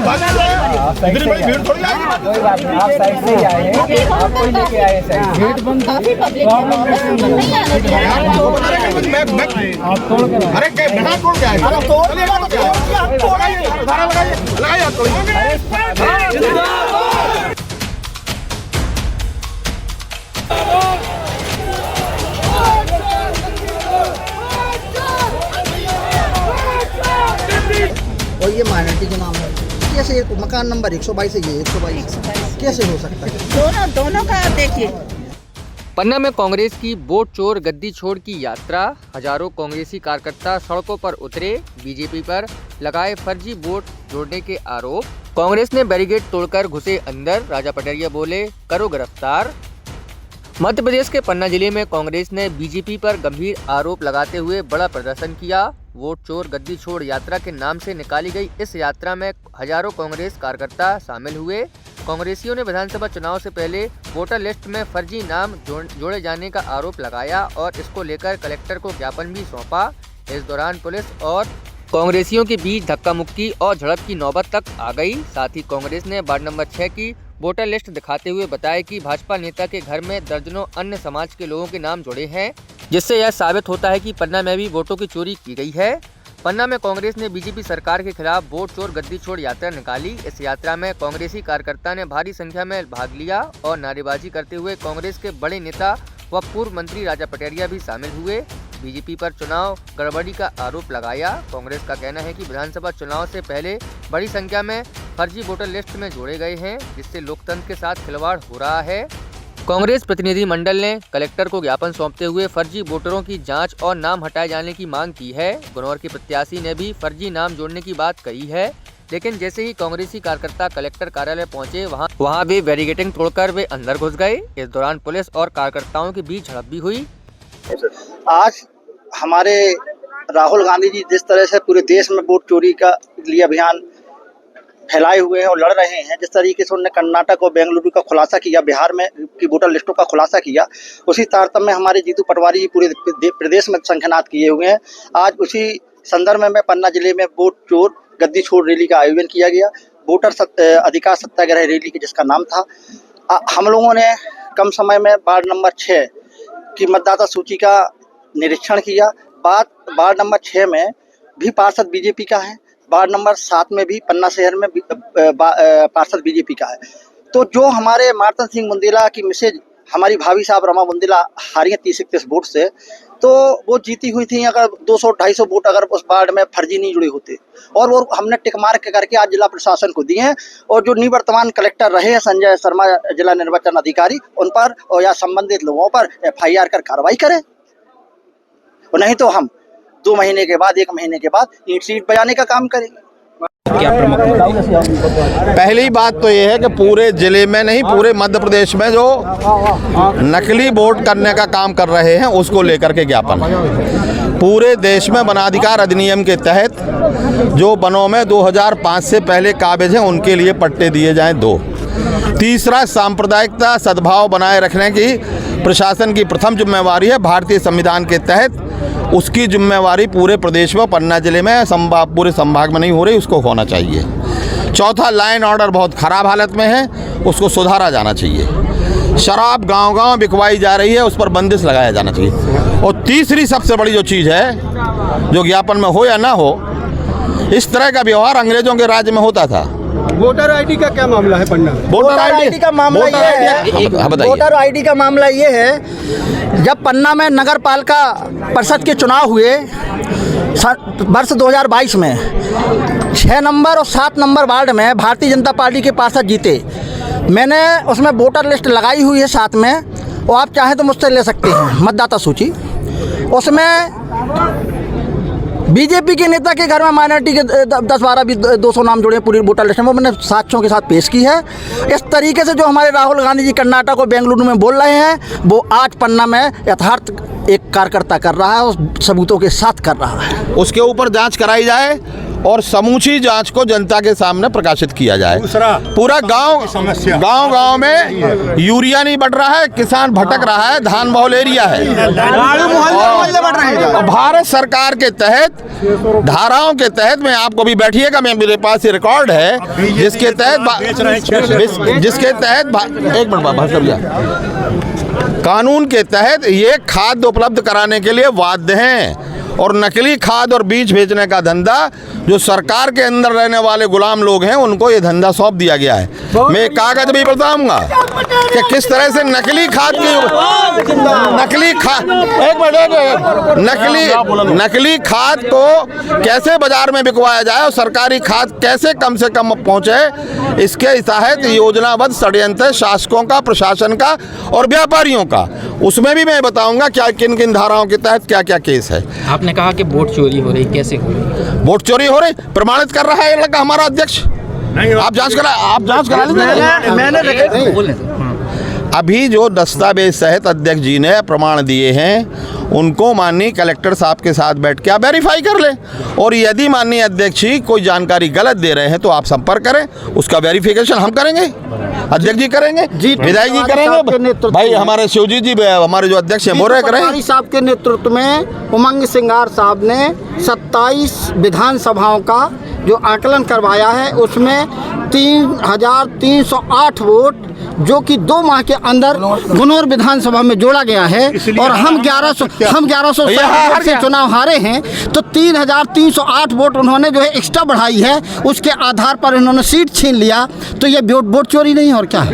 इतनी बड़ी भीड़ थोड़ी आएगी। कोई बात नहीं, आप साइड से ही आए हैं, आपको ही लेके आए साइड। गेट बंद था, यार वो बता रहे कि मैं आप तोड़ कर अरे बिना तोड़ के आए। चलिएगा तो क्या? धारा लगाइए, लगाइए आप तोड़िए। और ये माइनॉरिटी के नाम है, कैसे मकान नंबर 122 है, ये 122 कैसे हो सकता है? दोनों का देखिए। पन्ना में कांग्रेस की वोट चोर गद्दी छोड़ की यात्रा, हजारों कांग्रेसी कार्यकर्ता सड़कों पर उतरे, बीजेपी पर लगाए फर्जी वोट जोड़ने के आरोप। कांग्रेस ने बैरिकेड तोड़कर घुसे अंदर, राजा पटरिया बोले करो गिरफ्तार। मध्य प्रदेश के पन्ना जिले में कांग्रेस ने बीजेपी पर गंभीर आरोप लगाते हुए बड़ा प्रदर्शन किया। वोट चोर गद्दी छोड़ यात्रा के नाम से निकाली गई इस यात्रा में हजारों कांग्रेस कार्यकर्ता शामिल हुए। कांग्रेसियों ने विधानसभा चुनाव से पहले वोटर लिस्ट में फर्जी नाम जोड़े जाने का आरोप लगाया और इसको लेकर कलेक्टर को ज्ञापन भी सौंपा। इस दौरान पुलिस और कांग्रेसियों के बीच धक्का मुक्की और झड़प की नौबत तक आ गई। साथ ही कांग्रेस ने वार्ड नंबर 6 की वोटर लिस्ट दिखाते हुए बताया कि भाजपा नेता के घर में दर्जनों अन्य समाज के लोगों के नाम जुड़े हैं, जिससे यह साबित होता है कि पन्ना में भी वोटों की चोरी की गई है। पन्ना में कांग्रेस ने बीजेपी सरकार के खिलाफ वोट चोर गद्दी छोड़ यात्रा निकाली। इस यात्रा में कांग्रेसी कार्यकर्ता ने भारी संख्या में भाग लिया और नारेबाजी करते हुए कांग्रेस के बड़े नेता व पूर्व मंत्री राजा पटरिया भी शामिल हुए। बीजेपी पर चुनाव गड़बड़ी का आरोप लगाया। कांग्रेस का कहना है कि विधानसभा चुनाव से पहले बड़ी संख्या में फर्जी वोटर लिस्ट में जोड़े गए हैं, जिससे लोकतंत्र के साथ खिलवाड़ हो रहा है। कांग्रेस प्रतिनिधि मंडल ने कलेक्टर को ज्ञापन सौंपते हुए फर्जी वोटरों की जांच और नाम हटाए जाने की मांग की है। गुनौर के प्रत्याशी ने भी फर्जी नाम जोड़ने की बात कही है, लेकिन जैसे ही कांग्रेसी कार्यकर्ता कलेक्टर कार्यालय पहुंचे वहां भी बैरिकेडिंग तोड़कर वे अंदर घुस गए। इस दौरान पुलिस और कार्यकर्ताओं के बीच झड़प भी हुई। आज हमारे राहुल गांधी जी जिस तरह से पूरे देश में वोट चोरी का लिए अभियान फैलाए हुए हैं और लड़ रहे हैं, जिस तरीके से उन्होंने कर्नाटक और बेंगलुरु का खुलासा किया, बिहार में की वोटर लिस्टों का खुलासा किया, उसी तारतम्य में हमारे जीतू पटवारी जी पूरे प्रदेश में शंखनाद किए हुए हैं। आज उसी संदर्भ में पन्ना जिले में वोट चोर गद्दी छोड़ रैली का आयोजन किया गया। वोटर अधिकार सत्याग्रह रैली के जिसका नाम था। हम लोगों ने कम समय में वार्ड नंबर 6 की मतदाता सूची का निरीक्षण किया। वार्ड नंबर 6 में भी पार्षद बीजेपी का है, वार्ड नंबर 7 में भी पन्ना शहर में पार्षद बीजेपी का है। तो जो हमारे मार्तन सिंह बुंदेला की मिसेज हमारी भाभी साहब रमा बुंदेला हारी हैं 30-31 वोट से, तो वो जीती हुई थी। अगर 200-250 वोट अगर उस वार्ड में फर्जी नहीं जुड़े होते, और वो हमने टिक मार के करके आज जिला प्रशासन को दिए हैं। और जो निवर्तमान कलेक्टर रहे हैं संजय शर्मा जिला निर्वाचन अधिकारी, उन पर और या संबंधित लोगों पर FIR कर कार्रवाई करें, और नहीं तो हम 2 महीने के बाद 1 महीने के बाद ईंट सीट बजाने का काम करेंगे। क्या प्रमुख? पहली बात तो ये है कि पूरे जिले में नहीं, पूरे मध्य प्रदेश में जो नकली वोट करने का काम कर रहे हैं उसको लेकर के ज्ञापन है। पूरे देश में वनाधिकार अधिनियम के तहत जो वनों में 2005 से पहले काबिज हैं उनके लिए पट्टे दिए जाएं 2। तीसरा, सांप्रदायिकता सद्भाव बनाए रखने की प्रशासन की प्रथम जिम्मेवारी है। भारतीय संविधान के तहत उसकी जिम्मेवारी पूरे प्रदेश में, पन्ना जिले में पूरे संभाग में नहीं हो रही, उसको होना चाहिए। चौथा, लाइन ऑर्डर बहुत ख़राब हालत में है, उसको सुधारा जाना चाहिए। शराब गांव-गांव बिकवाई जा रही है, उस पर बंदिश लगाया जाना चाहिए। और तीसरी सबसे बड़ी जो चीज़ है, जो ज्ञापन में हो या ना हो, इस तरह का व्यवहार अंग्रेजों के राज्य में होता था। वोटर आईडी का क्या मामला है पन्ना? वोटर आईडी का मामला ये है, वोटर आईडी का मामला ये है, जब पन्ना में नगर पालिका परिषद के चुनाव हुए वर्ष 2022 में 6 नंबर और 7 नंबर वार्ड में भारतीय जनता पार्टी के पार्षद जीते। मैंने उसमें वोटर लिस्ट लगाई हुई है साथ में, और आप चाहें तो मुझसे ले सकते हैं मतदाता सूची। उसमें बीजेपी के नेता के घर में माइनॉरिटी के 10-12-200 नाम जुड़े पूरी वोटर लिस्ट में, वो मैंने साक्ष्यों के साथ पेश की है। इस तरीके से जो हमारे राहुल गांधी जी कर्नाटक और बेंगलुरु में बोल रहे हैं, वो आज पन्ना में यथार्थ एक कार्यकर्ता कर रहा है, उस सबूतों के साथ कर रहा है। उसके ऊपर जांच कराई जाए और समूची जांच को जनता के सामने प्रकाशित किया जाए। दूसरा, पूरा गांव में यूरिया नहीं बढ़ रहा है, किसान भटक रहा है, धान बहुल एरिया है। और भारत सरकार के तहत धाराओं के तहत मैं आपको भी बैठिएगा, मैं मेरे पास ये रिकॉर्ड है जिसके तहत एक मिनट भास्कर भैया, कानून के तहत ये खाद्य उपलब्ध कराने के लिए बाध्य हैं। और नकली खाद और बीज भेजने का धंधा जो सरकार के अंदर रहने वाले गुलाम लोग हैं उनको ये धंधा सौंप दिया गया है। मैं कागज भी बताऊंगा कि किस तरह से नकली खाद नकली खाद को कैसे बाजार में बिकवाया जाए और सरकारी खाद कैसे कम से कम पहुंचे, इसके तहत योजनाबद्ध षड्यंत्र शासकों का, प्रशासन का और व्यापारियों का। उसमें भी मैं बताऊंगा क्या किन किन धाराओं के तहत क्या क्या केस है। आपने कहा कि वोट चोरी हो रही, कैसे हो रही? वोट चोरी हो रही प्रमाणित कर रहा है ये लड़का हमारा अध्यक्ष। आप जांच करा लीजिए। अभी जो दस्तावेज सहित अध्यक्ष जी ने प्रमाण दिए हैं उनको माननीय कलेक्टर साहब के साथ बैठ के आप वेरीफाई कर लें, और यदि माननीय अध्यक्ष जी कोई जानकारी गलत दे रहे हैं तो आप संपर्क करें, उसका वेरिफिकेशन हम करेंगे, अध्यक्ष जी करेंगे, विधायक जी करेंगे, भाई हमारे शिवजीत जी हमारे जो अध्यक्ष हैं बोरे करें। साहब के नेतृत्व में उमंग सिंगार साहब ने 27 विधानसभाओं का जो आकलन करवाया है उसमें 3,308 वोट जो कि 2 माह के अंदर गुनौर विधानसभा में जोड़ा गया है, और हम 1100 से चुनाव हारे हैं, तो 3,308 वोट उन्होंने जो है एक्स्ट्रा बढ़ाई है, उसके आधार पर उन्होंने सीट छीन लिया। तो ये वोट चोरी नहीं और क्या है?